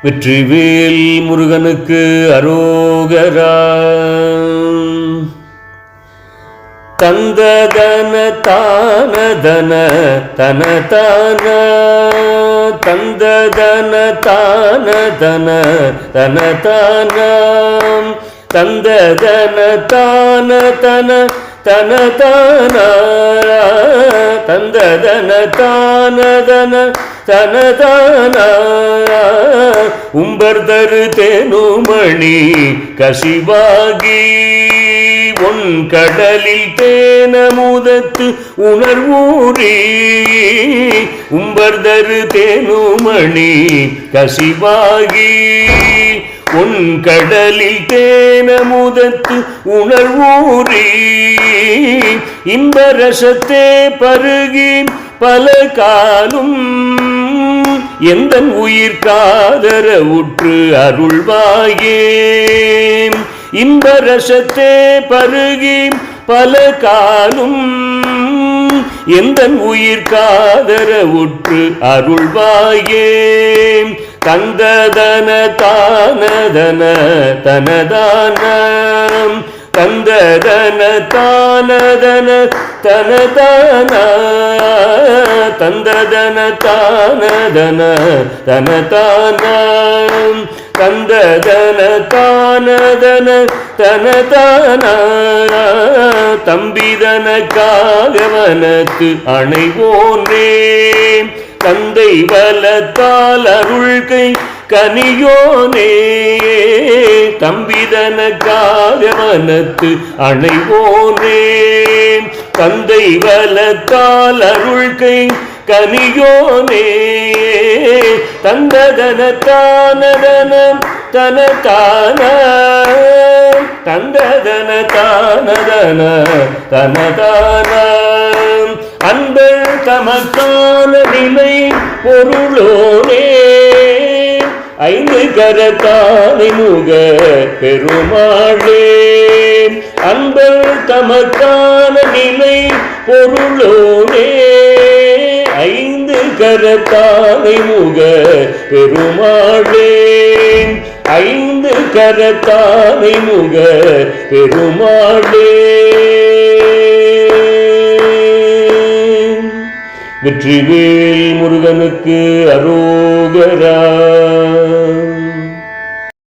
வெற்றிவேல் முருகனுக்கு அரோகரா. தந்ததன தானதன தனதான தந்ததன தானதன தனதான தந்ததன தானதன தனதான தந்ததன தானதன தனதான உம்பர்தரு தேனுமணி கசிவாகி உன் கடலில் தேனமுதத்து உணர்வூரி உம்பர்தரு தேனுமணி கசிவாகி உன் கடலில் தேனமுதத்து உணர்வூரி இன்பரசத்தே பருகி பல காலும் எந்தன் உயிர் காதர உற்று அருள்வாயே. இன்பரசத்தே பருகி பல காலும் எந்தன் உயிர் காதர உற்று அருள்வாயே. தந்ததன தானதன தனதான தந்ததன தானதன தனதான தந்ததன தானதன தனதான தந்ததன தானதன தனதான தம்பிதனக்காகவனத்து அணைவோனே தந்தை வலத்தால் அருள்கை கனியோனே தம்பிதனக்காகவனத்து அணைவோனே தந்தை வலத்தால் அருள்கை கனியோனே தந்ததன தானதன தனதான தந்ததன தானதன தனதான அன்பர் தமக்கான நிலை பொருளோனே ஐந்து கரத்தானை முக பெருமாளே அன்பர் தமக்கான நிலை பொருளோனே ஐந்து கரத்தானை முக பெருமாளே ஐந்து கரத்தானை முக பெருமாளே. வெற்றிவேல் முருகனுக்கு அரோகரா.